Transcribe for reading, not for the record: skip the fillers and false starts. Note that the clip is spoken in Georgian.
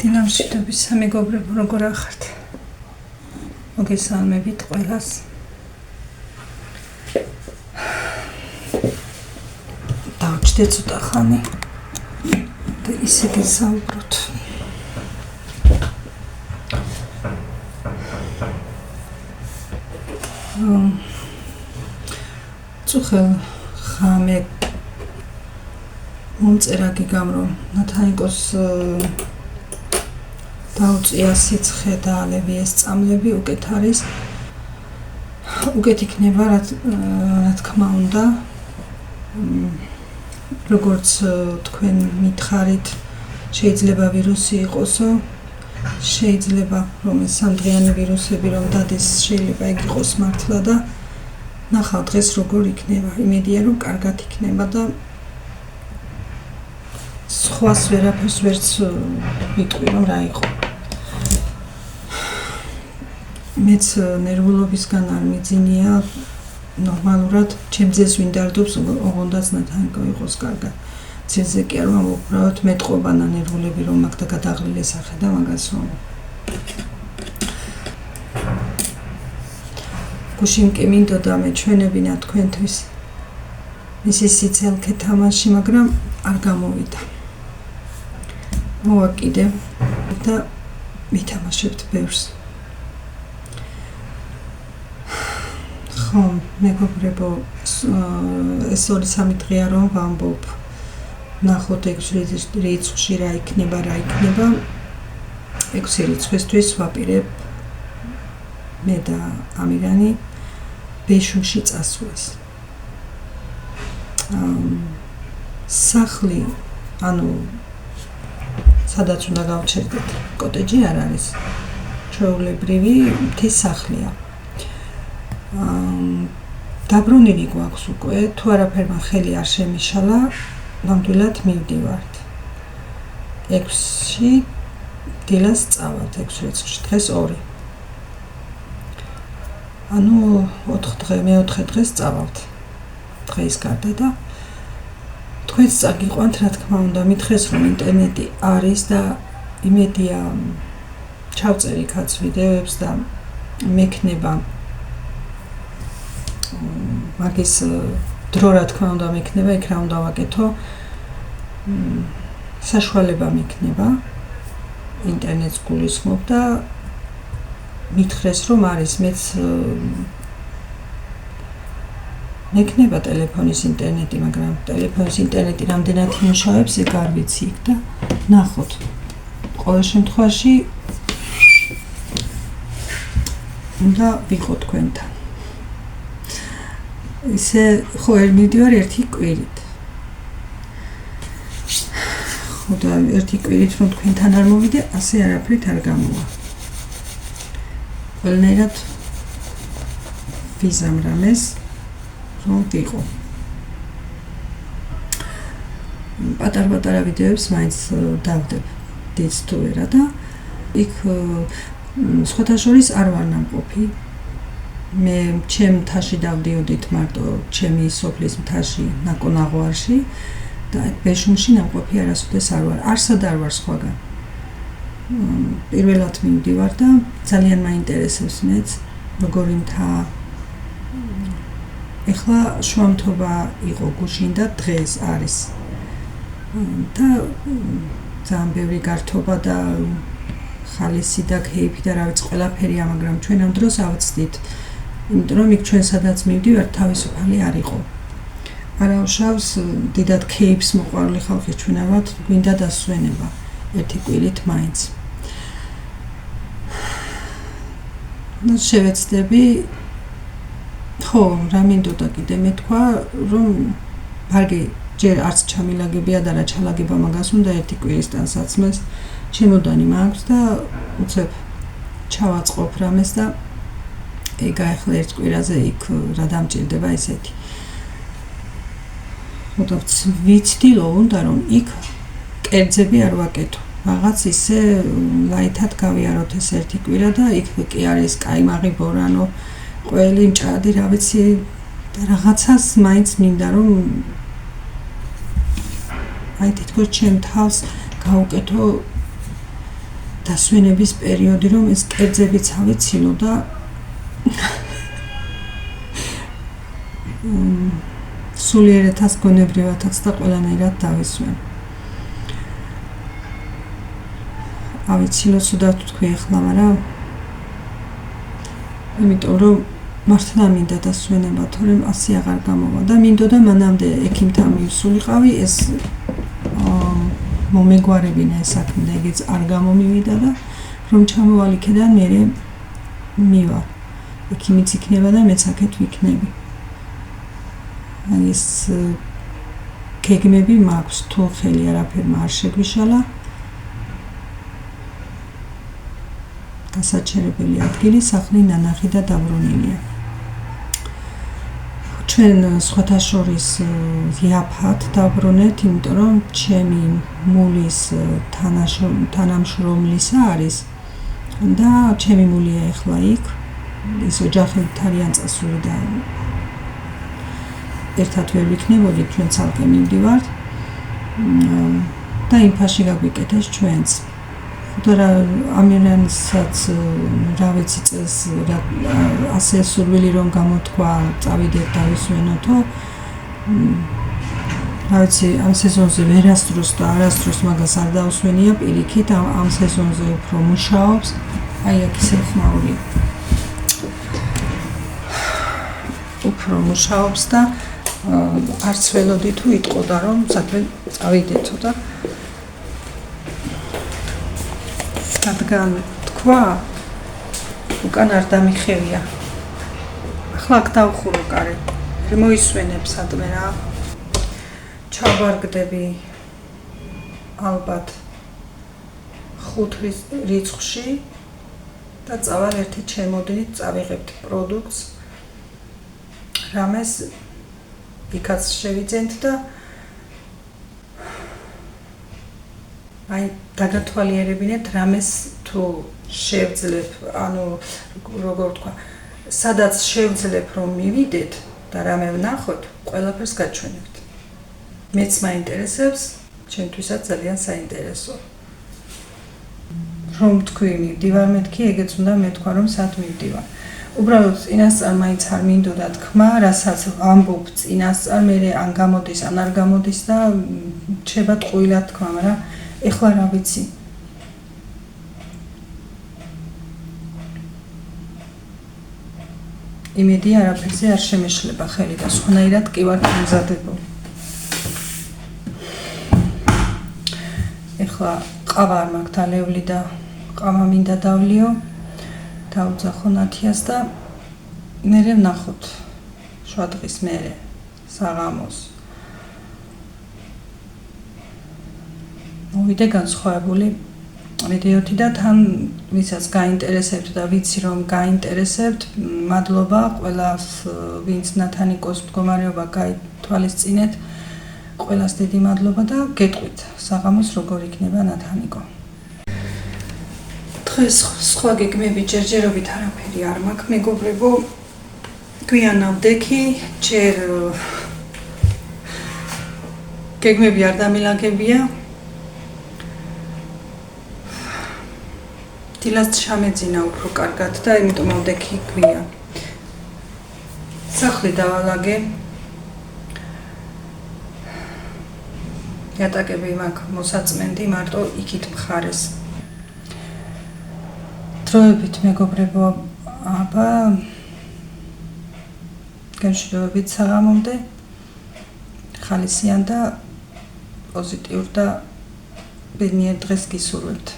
დილამშვიდობის სამეგობრებო, როგორ ახართ? მოგესალმებით ყველას. დავჭდე ცოტა ხანი და ისე გესაუბროთ. წუხელ ხამე მომწერა გიგამ რომ ნათანიკოს დაუწია სიცხე და ალევი ეს წამლები უკეთ არის. უკეთ იქნება რა თქმა უნდა. როგორც თქვენ მითხარით, შეიძლება ვირუსი იყოსო, შეიძლება რომ ეს სამდღიანი ვირუსები რომ დადეს, შეიძლება იქ იყოს მართლა და ნახავთ დღეს როგორ იქნება. იმედია რომ კარგად იქნება და სხვას ვერაფერს ვერც ვიტყვი რომ რა იყო. მეც ნერვულობისგან არ მიძინია, ნორმალურად ჩემზეც ვინ დარდობს, ოღონდაც ნათანიკო იყოს კარგად. ძილზე კი არ ვამბობ, უბრალოდ მეტყობანა ნერვულები რომ მაგ და გადაღლილ ესახე და მაგას ვამბობ. გუშინ კი მინდოდა მეჩვენებინა თქვენთვის მისი სიცელქე თამაში, მაგრამ არ გამოვიდა. მოვაკიდე და მითამაშებთ ბევრს. ხო, მეგობრებო, ეს 2-3 დღეა რომ ვამბობ, ნახოთ 6 რიცხვში რა იქნება. 6 რიცხვისთვის ვაპირებ მე და ამირანი ბეშუმში წასვლას. სახლი, ანუ სადაც უნდა გავჩერდეთ, კოტეჯი არ არის, ჩვეულებრივი მთის სახლია. დაბრუნილი გვაქვს უკვე, თუ არაფერმა ხელი არ შემიშალა, ნამდვილად მივდივართ. 6-ში დილას წავალთ, 6 რიცხვში, დღეს 2. ანუ 4 დღე, მე-4 დღეს წავალთ. დღეის გარდა და თქვენც წაგიყვანთ, რა თქმა უნდა, მითხრეს რომ ინტერნეტი არის და იმედია ჩავწერ იქაც ვიდეოებს და მექნება მაგის დრო რა თქმა უნდა მექნება, იქ რა უნდა ვაკეთო, საშუალება მექნება, ინტერნეტს გულისხმობ და მითხრეს რომ არის, მეც მექნება ტელეფონის ინტერნეტი, მაგრამ ტელეფონის ინტერნეტი რამდენად მუშაობს, ეგ არ ვიცი იქ და ნახოთ. ყოველ შემთხვევაში უნდა ვიყო თქვენთან. ისე ხო ვერ მივდივარ ერთი კვირით. ხო და ერთი კვირით რომ თქვენთან არ მოვიდე, ასე არაფრით არ გამოვა. ყველნაირად ვიზამრამეს რომ ვიყო. პატარ-პატარა ვიდეოებს მაინც დავდებ, დიდს თუ ვერა და იქ სხვათა შორის არ ვარ ნამყოფი. მე ჩემ მთაში დავდიოდით მარტო ჩემი სოფლის მთაში ნაკონაღვარში და ბეშუმში ნამყოფი არასოდეს არ ვარ, არსად არ ვარ სხვაგან. პირველად მივდივარ და ძალიან მაინტერესებს მეც როგორი მთა. ეხლა შუამთობა იყო გუშინ და დღეს არის და ძალიან ბევრი გართობა და ხალისი და ქეიფი და რა ვიცი ყველაფერია, მაგრამ ჩვენ ამ დროს ავწდით. იმიტომ რომ იქ ჩვენ სადაც მივდივართ, თავისუფალი არ იყო. არაუშავს დიდად ქეიფს მოყვარული ხალხი ჩვენ ვართ, გვინდა დასვენება ერთი კვირით მაინც. და შევეცდები, ხო, რა მინდოდა კიდე მეთქვა, რომ ბარგი ჯერ არც ჩამილაგებია და რა ჩალაგება მაგას უნდა ერთი კვირის ტანსაცმელს ჩემოდანი მაქვს და უცებ ჩავაწყობ რამეს და ეგა ახლა ერთ კვირაზე იქ რა დამჭირდება ესეთი. ხოდა ვიცდილო უნდა რომ იქ კერძები არ ვაკეთო. რაღაც ისე ლაითად გავიაროთ ეს ერთი კვირა და იქ კი არის კაიმაღი, ბორანო, ყველი, მჭადი, რა ვიცი და რაღაცას მაინც მინდა რომ აი თითქოს ჩემ თავს გავუკეთო დასვენების პერიოდი, რომ ეს კერძებიც ავიცილო და სულიერეთაც, გონებრივათაც და ყველანაირად დავისვენ. ავიცილო სუდად თქვი ახლა, მაგრამ იმიტომ რომ მართლა მინდა დასვენება, თორემ ასე აღარ გამოვა და მინდოდა მანამდე ექიმთან მივსულიყავი, ეს მომეგვარებინა ეს საქმე და ეგეც არ გამომივიდა და რომ ჩამოვალ იქედან მერე მივარ. ექიმიც იქნება და მეც აქეთ ვიქნები. ეს გეგმები მაქვს, თუ ხელი არაფერმა არ შეგვიშალა. დასაჩერებელი ადგილი, სახლი ნანახი და დაბრუნილია. ჩვენ სხვათა შორის იაფად დაბრუნეთ, იმიტომ რომ ჩემი მულის თანამშრომლისა არის და ჩემი მულია ეხლა იქ, ის ოჯახებით არიან წასული და ერთად ვერ ვიქნებოდით, ჩვენ ცალკე მივდივართ და იმ ფაში გაგვიკეთეს ჩვენც. და ამიანსაც რა ვიცი წელს ასე სურვილი რომ გამოთქვა წავიდეთ დავისვენოთო რა ვიცი ამ სეზონზე ვერასდროს და არასდროს მაგას არ დავსვენია პირიქით ამ სეზონზე უფრო მუშაობს აი აქ ისე ხმაური უფრო მუშაობს და არც ველოდი თუ იტყოდა რომ საქმე წავიდეთო და რადგან თქვა უკან არ დამიხევია ახლა აქ დავხურო კარი მოისვენებ სადმე რა ჩავარგდები ალბათ 5 რიცხვში და წავალ ერთი ჩემოდნით წავიღებთ პროდუქტს რამეს იქაც შევიძენთ და აი დაგათვალიერებინეთ რამეს თუ შევძლებ ანუ როგორ თქვა სადაც შევძლებ რომ მივიდეთ და რამე ვნახოთ ყველაფერს გაჩვენებთ მეც მაინტერესებს ჩემთვისაც ძალიან საინტერესო რომ თქვი მივდივარ მეთქი ეგეც უნდა მეთქვა რომ სად მივდივარ უბრალოდ წინასწარ მაინც არ მინდოდა თქმა რასაც ამბობ წინასწარ მე ან გამოდის ან არ გამოდის და ჩება ტყუილად თქმა მაგრამ ეხლა რა ვიცი იმედი არაფერზე არ შემეშლება ხელი და სხვანაირად კი ვარ გამზადებული ეხლა ყავა არ მაქვს დალევლი და ყავა მინდა დავლიო დავუძახო ნათიას და მერე ვნახოთ შვა დღის მერე საღამოს მოვიდე განსხვავებული ვიდეოთი და თან ვისაც გაინტერესებთ და ვიცი რომ გაინტერესებთ მადლობა ყველას ვინც ნათანიკოს მდგომარეობა გაითვალისწინეთ ყველას დიდი მადლობა და გეტყვით საღამოს როგორ იქნება ნათანიკო დღეს სხვა გეგმები ჯერჯერობით არაფერი არ მაქვს მეგობრებო გვიან ავდექი ჯერ გეგმები არ დამილაგებია დილას ჩამეძინა უფრო კარგად და იმიტომ ავდექი გვია სახლი დავალაგე იატაკები მაქვს მოსაწმენდი მარტო იქით მხარეს დროებით მეგობრებო აბა განშრომებით საღამომდე ხალისიან და პოზიტიურ და ბედნიერ დღეს გისურვებთ